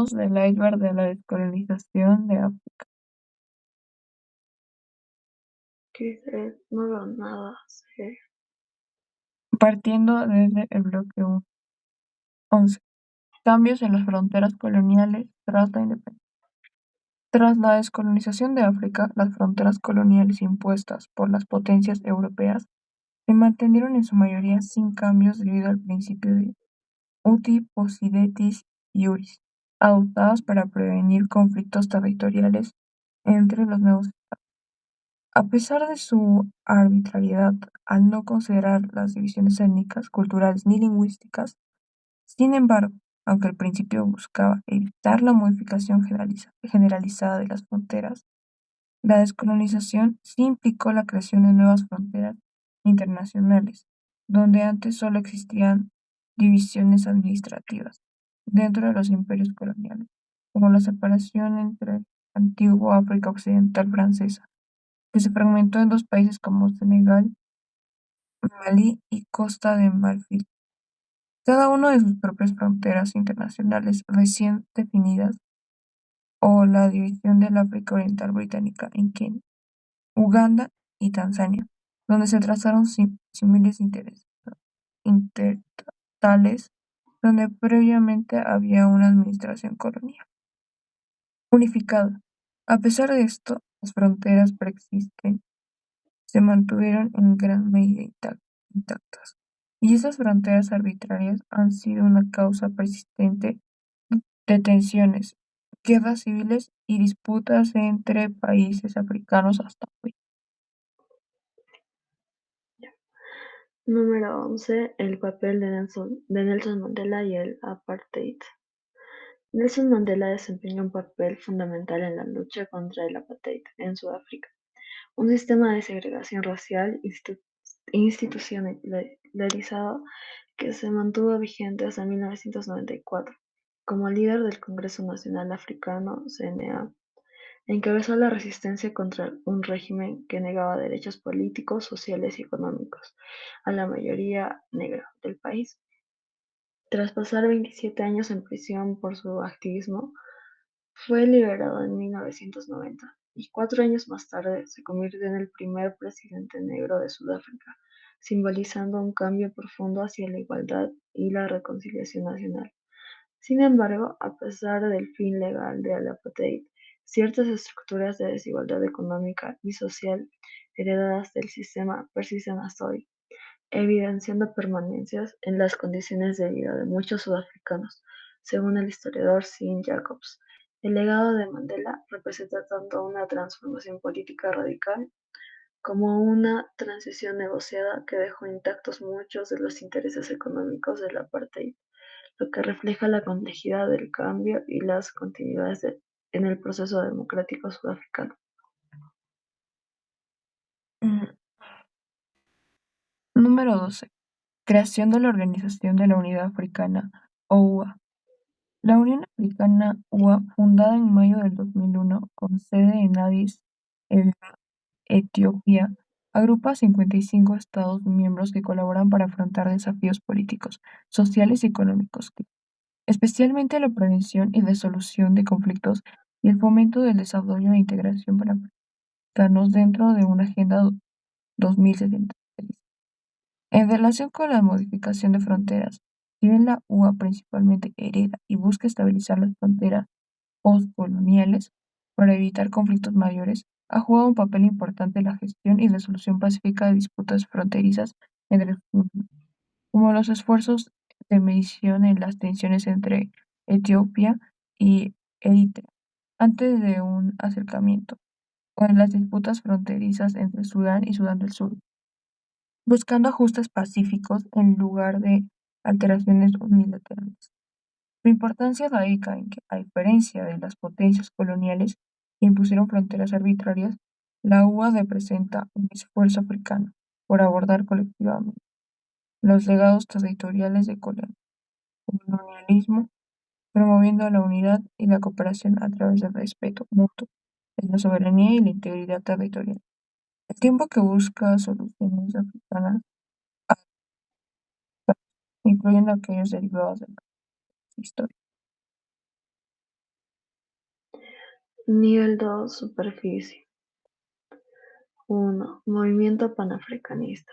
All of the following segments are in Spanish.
Del iceberg de la descolonización de África. ¿Qué es? No veo nada. Sí. Partiendo desde el bloque 11. Cambios en las fronteras coloniales tras la independencia. Tras la descolonización de África, las fronteras coloniales impuestas por las potencias europeas se mantuvieron en su mayoría sin cambios debido al principio de uti possidetis iuris, adoptadas para prevenir conflictos territoriales entre los nuevos. A pesar de su arbitrariedad, al no considerar las divisiones étnicas, culturales ni lingüísticas, sin embargo, aunque el principio buscaba evitar la modificación generalizada de las fronteras, la descolonización sí implicó la creación de nuevas fronteras internacionales, donde antes solo existían divisiones administrativas dentro de los imperios coloniales, como la separación entre Antigua África Occidental Francesa, que se fragmentó en dos países como Senegal, Malí y Costa de Marfil, cada uno de sus propias fronteras internacionales recién definidas, o la división del África Oriental Británica en Kenia, Uganda y Tanzania, donde se trazaron símiles interstatales donde previamente había una administración colonial unificada. A pesar de esto, las fronteras preexistentes se mantuvieron en gran medida intactas, y esas fronteras arbitrarias han sido una causa persistente de tensiones, guerras civiles y disputas entre países africanos hasta hoy. Número 11. El papel de Nelson Mandela y el apartheid. Nelson Mandela desempeñó un papel fundamental en la lucha contra el apartheid en Sudáfrica, un sistema de segregación racial institucionalizado que se mantuvo vigente hasta 1994. Como líder del Congreso Nacional Africano, CNA, encabezó la resistencia contra un régimen que negaba derechos políticos, sociales y económicos a la mayoría negra del país. Tras pasar 27 años en prisión por su activismo, fue liberado en 1990 y 4 años más tarde se convirtió en el primer presidente negro de Sudáfrica, simbolizando un cambio profundo hacia la igualdad y la reconciliación nacional. Sin embargo, a pesar del fin legal del apartheid, ciertas estructuras de desigualdad económica y social heredadas del sistema persisten hasta hoy, evidenciando permanencias en las condiciones de vida de muchos sudafricanos, según el historiador Sean Jacobs. El legado de Mandela representa tanto una transformación política radical como una transición negociada que dejó intactos muchos de los intereses económicos del apartheid, lo que refleja la complejidad del cambio y las continuidades en el proceso democrático sudafricano. Mm, Número 12. Creación de la Organización de la Unidad Africana, OUA. La Unión Africana UA, fundada en mayo del 2001 con sede en Addis Abeba, Etiopía, agrupa a 55 Estados miembros que colaboran para afrontar desafíos políticos, sociales y económicos, especialmente la prevención y resolución de conflictos y el fomento del desarrollo e integración para africanos dentro de una Agenda 2066. En relación con la modificación de fronteras, si bien la UA principalmente hereda y busca estabilizar las fronteras postcoloniales para evitar conflictos mayores, ha jugado un papel importante en la gestión y resolución pacífica de disputas fronterizas entre los pueblos, como los esfuerzos de medición en las tensiones entre Etiopía y Eritrea antes de un acercamiento, o en las disputas fronterizas entre Sudán y Sudán del Sur, buscando ajustes pacíficos en lugar de alteraciones unilaterales. Su importancia radica en que, a diferencia de las potencias coloniales que impusieron fronteras arbitrarias, la UA representa un esfuerzo africano por abordar colectivamente los legados territoriales del colonialismo, promoviendo la unidad y la cooperación a través del respeto mutuo de la soberanía y la integridad territorial, al tiempo que busca soluciones africanas, incluyendo aquellos derivados de la historia. Nivel 2, superficie. 1. Movimiento panafricanista.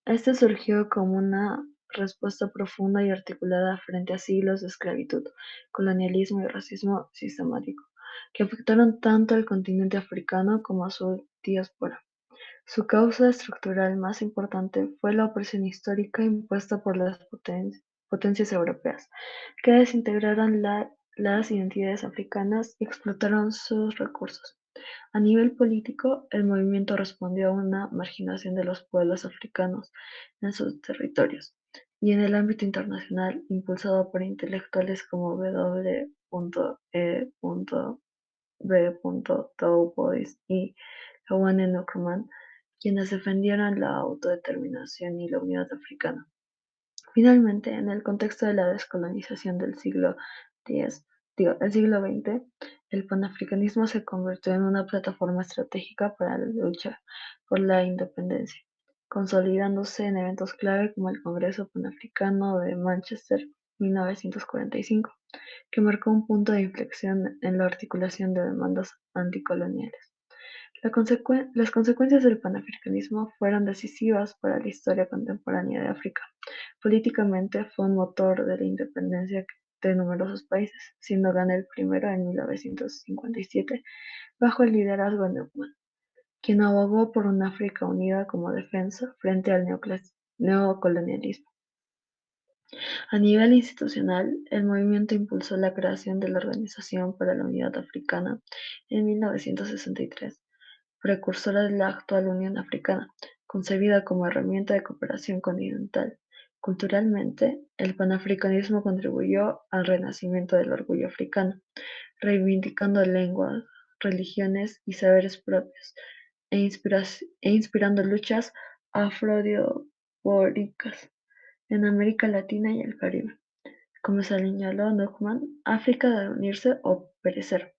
Este surgió como una respuesta profunda y articulada frente a siglos de esclavitud, colonialismo y racismo sistemático, que afectaron tanto al continente africano como a su diáspora. Su causa estructural más importante fue la opresión histórica impuesta por las potencias europeas, que desintegraron las identidades africanas y explotaron sus recursos. A nivel político, el movimiento respondió a una marginación de los pueblos africanos en sus territorios, y en el ámbito internacional, impulsado por intelectuales como W. E. B. Du Bois y Joanne Nkrumah, quienes defendieron la autodeterminación y la unidad africana. Finalmente, en el contexto de la descolonización del el siglo XX, el panafricanismo se convirtió en una plataforma estratégica para la lucha por la independencia, consolidándose en eventos clave como el Congreso Panafricano de Manchester 1945, que marcó un punto de inflexión en la articulación de demandas anticoloniales. Las consecuencias del panafricanismo fueron decisivas para la historia contemporánea de África. Políticamente fue un motor de la independencia de numerosos países, siendo Ghana el primero en 1957 bajo el liderazgo de Nkrumah, quien abogó por una África unida como defensa frente al neocolonialismo. A nivel institucional, el movimiento impulsó la creación de la Organización para la Unidad Africana en 1963, precursora de la actual Unión Africana, concebida como herramienta de cooperación continental. Culturalmente, el panafricanismo contribuyó al renacimiento del orgullo africano, reivindicando lenguas, religiones y saberes propios, e inspirando luchas afrodiaspóricas en América Latina y el Caribe. Como señaló Nkrumah, África debe unirse o perecer,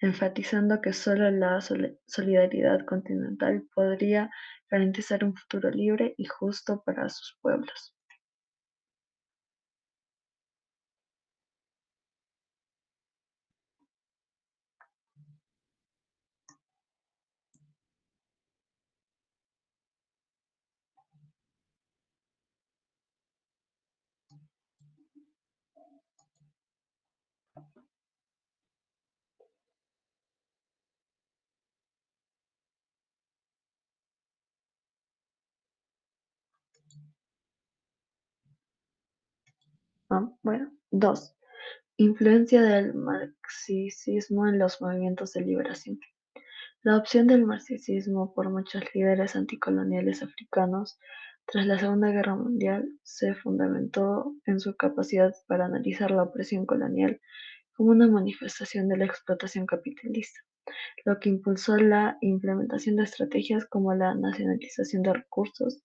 enfatizando que solo la solidaridad continental podría garantizar un futuro libre y justo para sus pueblos. Bueno, 2. Influencia del marxismo en los movimientos de liberación. La adopción del marxismo por muchos líderes anticoloniales africanos tras la Segunda Guerra Mundial se fundamentó en su capacidad para analizar la opresión colonial como una manifestación de la explotación capitalista, lo que impulsó la implementación de estrategias como la nacionalización de recursos,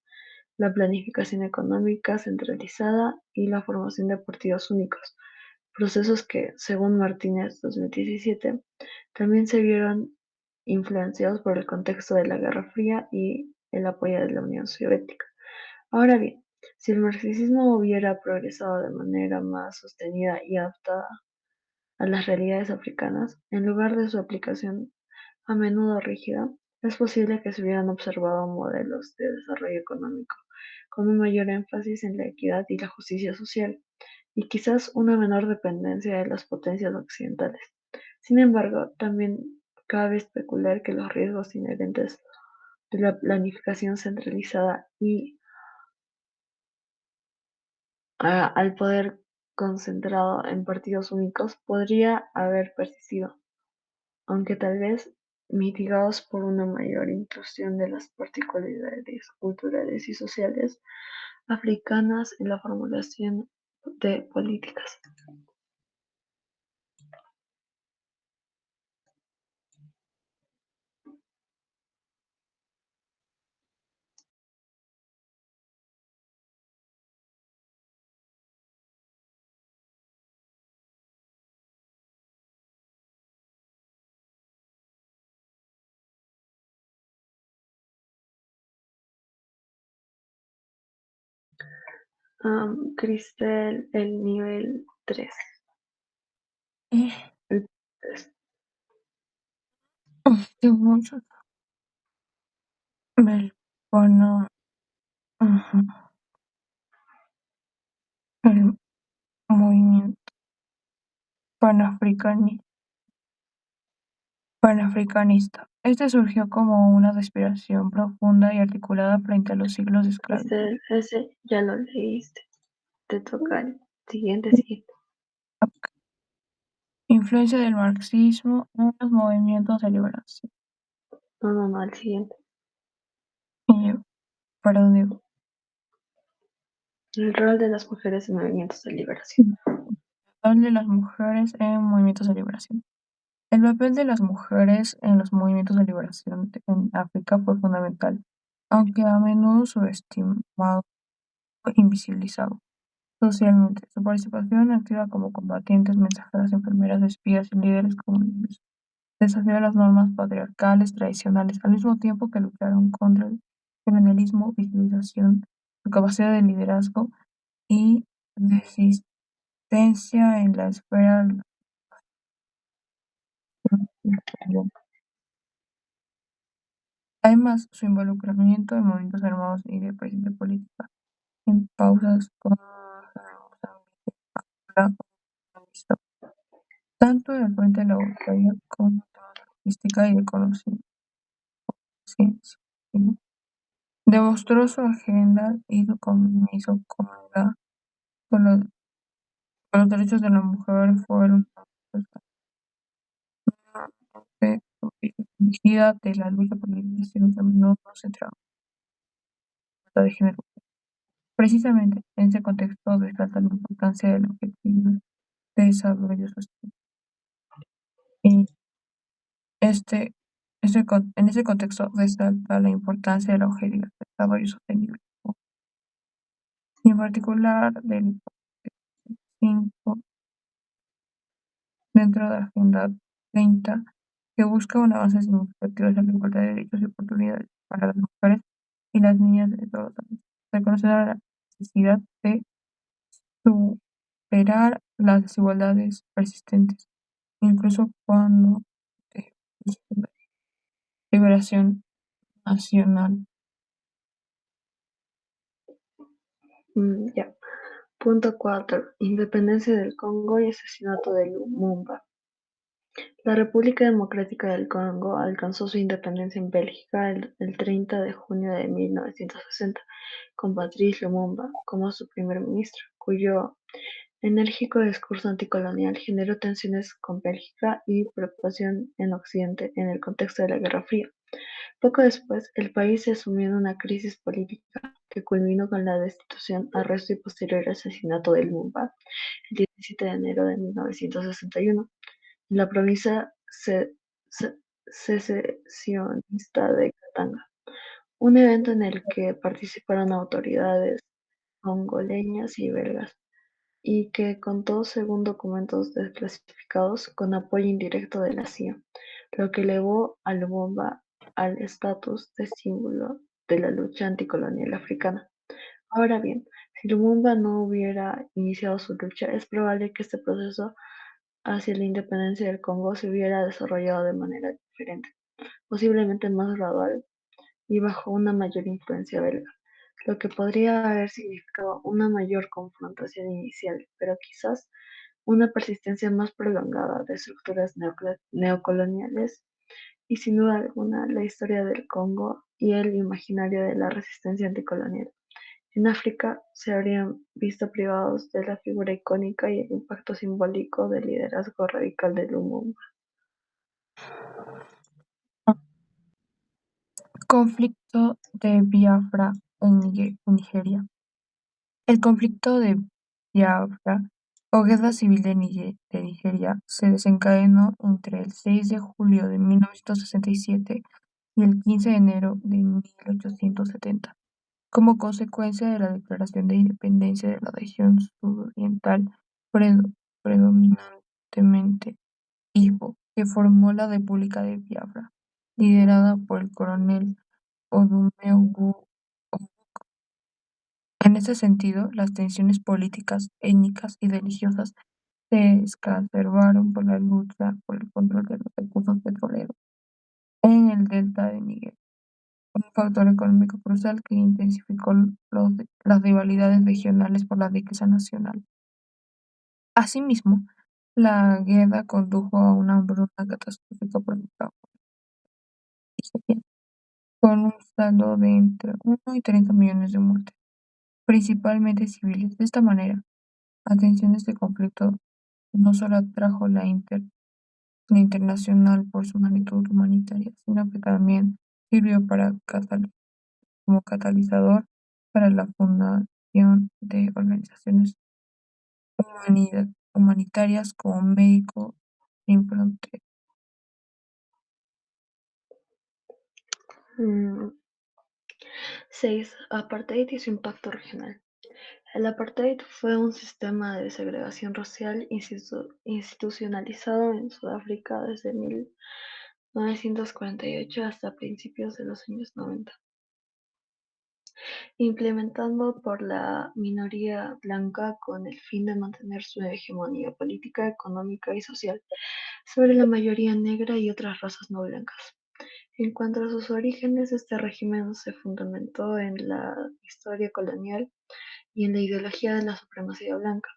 la planificación económica centralizada y la formación de partidos únicos, procesos que, según Martínez 2017, también se vieron influenciados por el contexto de la Guerra Fría y el apoyo de la Unión Soviética. Ahora bien, si el marxismo hubiera progresado de manera más sostenida y adaptada a las realidades africanas, en lugar de su aplicación a menudo rígida, es posible que se hubieran observado modelos de desarrollo económico con un mayor énfasis en la equidad y la justicia social, y quizás una menor dependencia de las potencias occidentales. Sin embargo, también cabe especular que los riesgos inherentes de la planificación centralizada y al poder concentrado en partidos únicos podría haber persistido, aunque tal vez mitigados por una mayor inclusión de las particularidades culturales y sociales africanas en la formulación de políticas. Cristel, el nivel 3. Eh, El 3. de muchos del pana- ujú, el movimiento panafricani- panafricanista. Este surgió como una aspiración profunda y articulada frente a los siglos de esclavitud. Ese ya lo leíste. Te toca el siguiente. Influencia del marxismo en los movimientos de liberación. No, el siguiente. Y yo, perdón, digo, El rol de las mujeres en movimientos de liberación. rol de las mujeres en movimientos de liberación. El papel de las mujeres en los movimientos de liberación en África fue fundamental, aunque a menudo subestimado o invisibilizado socialmente. Su participación activa como combatientes, mensajeras, enfermeras, espías y líderes comunitarios desafió las normas patriarcales tradicionales, al mismo tiempo que lucharon contra el colonialismo, visibilización, su capacidad de liderazgo y resistencia en la esfera de la nación. Además, su involucramiento en movimientos armados y de presión política en pausas como la organizó, tanto en el frente de la batalla como en temas de logística y de conocimiento. ¿Sí? Demostró su agenda y su compromiso con los, con los derechos de la mujer fueron parte dirigida de la lucha por la liberación que a menudo no se trata de género. Precisamente en ese contexto resalta la importancia del objetivo de desarrollo sostenible. Y este, en ese contexto resalta la importancia del objetivo de desarrollo sostenible, y en particular del 5 dentro de la Agenda 30, que busca un avance significativo hacia la igualdad de derechos y oportunidades para las mujeres y las niñas de todos los ámbitos, reconociendo la necesidad de superar las desigualdades persistentes, incluso cuando de liberación nacional. Ya. Punto 4. Independencia del Congo y asesinato de Lumumba. La República Democrática del Congo alcanzó su independencia en Bélgica el 30 de junio de 1960, con Patrice Lumumba como su primer ministro, cuyo enérgico discurso anticolonial generó tensiones con Bélgica y preocupación en Occidente en el contexto de la Guerra Fría. Poco después, el país se sumió en una crisis política que culminó con la destitución, arresto y posterior asesinato de Lumumba el 17 de enero de 1961 en la provincia se- secesionista de Katanga, un evento en el que participaron autoridades congoleñas y belgas, y que contó según documentos desclasificados con apoyo indirecto de la CIA, lo que elevó a Lumumba al estatus de símbolo de la lucha anticolonial africana. Ahora bien, si Lumumba no hubiera iniciado su lucha, es probable que este proceso hacia la independencia del Congo se hubiera desarrollado de manera diferente, posiblemente más gradual y bajo una mayor influencia belga, lo que podría haber significado una mayor confrontación inicial, pero quizás una persistencia más prolongada de estructuras neocoloniales. Y sin duda alguna, la historia del Congo y el imaginario de la resistencia anticolonial en África se habrían visto privados de la figura icónica y el impacto simbólico del liderazgo radical de Lumumba. Conflicto de Biafra en Nigeria. El conflicto de Biafra o Guerra Civil de Nigeria se desencadenó entre el 6 de julio de 1967 y el 15 de enero de 1870, como consecuencia de la declaración de independencia de la región sudoriental predominantemente Igbo, que formó la República de Biafra, liderada por el coronel Odumegwu. En ese sentido, las tensiones políticas, étnicas y religiosas se exacerbaron por la lucha por el control de los recursos petroleros. en el delta de Níger, un factor económico crucial que intensificó las rivalidades regionales por la riqueza nacional. Asimismo, la guerra condujo a una hambruna catastrófica provocada por Nigeria, con un saldo de entre 1 y 30 millones de muertes, principalmente civiles. De esta manera, atención a este conflicto no solo atrajo la internacional por su magnitud humanitaria, sino que también sirvió como catalizador para la fundación de organizaciones humanitarias como Médicos Sin Fronteras. 6. Apartheid y su impacto regional. El apartheid fue un sistema de segregación racial institucionalizado en Sudáfrica desde 1948 hasta principios de los años 90, implementado por la minoría blanca con el fin de mantener su hegemonía política, económica y social sobre la mayoría negra y otras razas no blancas. En cuanto a sus orígenes, este régimen se fundamentó en la historia colonial y en la ideología de la supremacía blanca,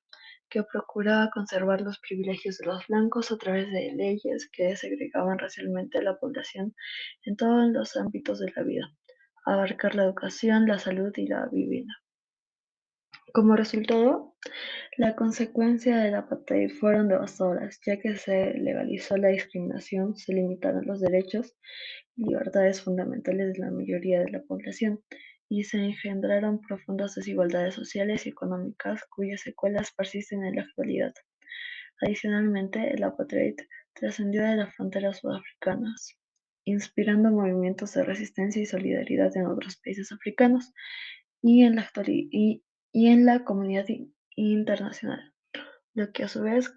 que procuraba conservar los privilegios de los blancos a través de leyes que segregaban racialmente a la población en todos los ámbitos de la vida, abarcar la educación, la salud y la vivienda. Como resultado, las consecuencias del apartheid fueron devastadoras, ya que se legalizó la discriminación, se limitaron los derechos y libertades fundamentales de la mayoría de la población, y se engendraron profundas desigualdades sociales y económicas cuyas secuelas persisten en la actualidad. Adicionalmente, el apartheid trascendió de las fronteras sudafricanas, inspirando movimientos de resistencia y solidaridad en otros países africanos y en la comunidad internacional, lo que a su vez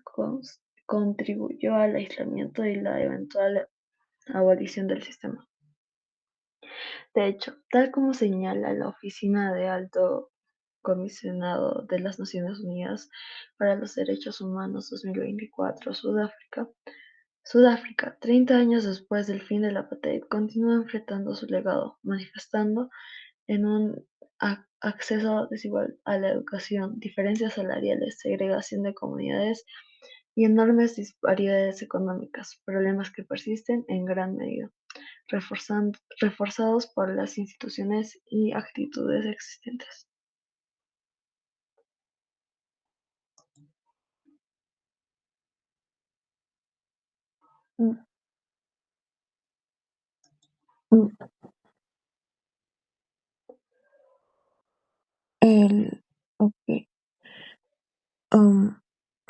contribuyó al aislamiento y la eventual abolición del sistema. De hecho, tal como señala la Oficina de Alto Comisionado de las Naciones Unidas para los Derechos Humanos 2024, Sudáfrica, 30 años después del fin del apartheid, continúa enfrentando su legado, manifestando en un acceso desigual a la educación, diferencias salariales, segregación de comunidades y enormes disparidades económicas, problemas que persisten en gran medida, reforzados por las instituciones y actitudes existentes. Mm, mm, El, ok. am,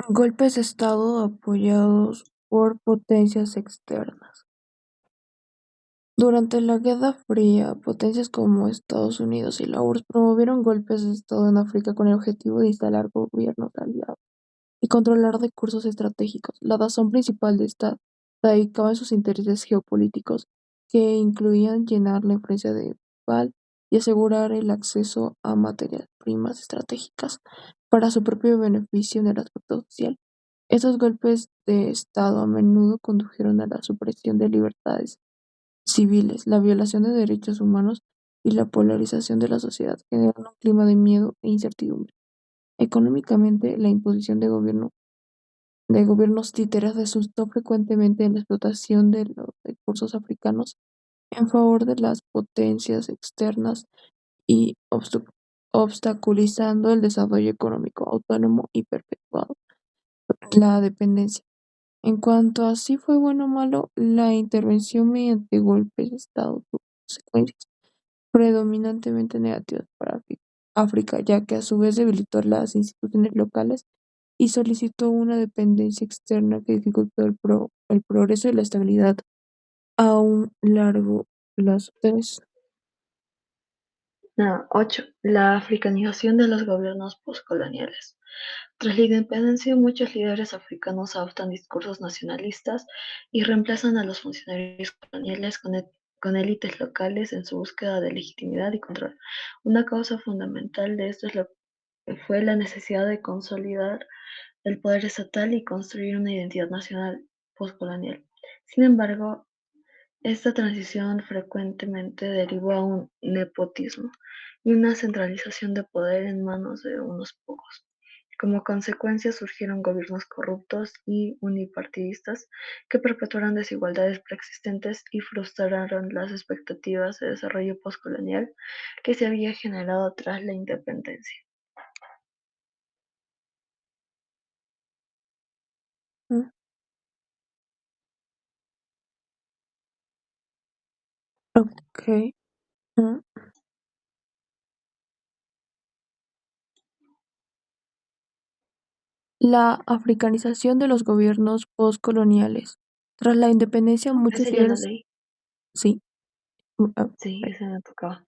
Golpes de Estado apoyados por potencias externas. Durante la Guerra Fría, potencias como Estados Unidos y la URSS promovieron golpes de Estado en África con el objetivo de instalar gobiernos aliados y controlar recursos estratégicos. La razón principal de esta radicaba en sus intereses geopolíticos, que incluían llenar la influencia de Val y asegurar el acceso a materias primas estratégicas para su propio beneficio en el aspecto social. Estos golpes de Estado a menudo condujeron a la supresión de libertades civiles, la violación de derechos humanos y la polarización de la sociedad, generando un clima de miedo e incertidumbre. Económicamente, la imposición de gobiernos títeres resultó frecuentemente en la explotación de los recursos africanos en favor de las potencias externas y obstaculizando el desarrollo económico autónomo y perpetuando la dependencia. En cuanto a si fue bueno o malo, la intervención mediante golpes de Estado tuvo consecuencias predominantemente negativas para África, ya que a su vez debilitó las instituciones locales y solicitó una dependencia externa que dificultó el progreso y la estabilidad a un largo plazo. 3. 8. La africanización de los gobiernos postcoloniales. Tras la independencia, muchos líderes africanos adoptan discursos nacionalistas y reemplazan a los funcionarios coloniales con élites locales en su búsqueda de legitimidad y control. Una causa fundamental de esto fue la necesidad de consolidar el poder estatal y construir una identidad nacional postcolonial. Sin embargo, Esta transición frecuentemente derivó a un nepotismo y una centralización de poder en manos de unos pocos. Como consecuencia surgieron gobiernos corruptos y unipartidistas que perpetuaron desigualdades preexistentes y frustraron las expectativas de desarrollo postcolonial que se había generado tras la independencia. Mm, ok. Mm. La africanización de los gobiernos postcoloniales. Tras la independencia, No, muchos ese ya lo líderes, leí. sí, mm, ah, Sí, ese me tocaba.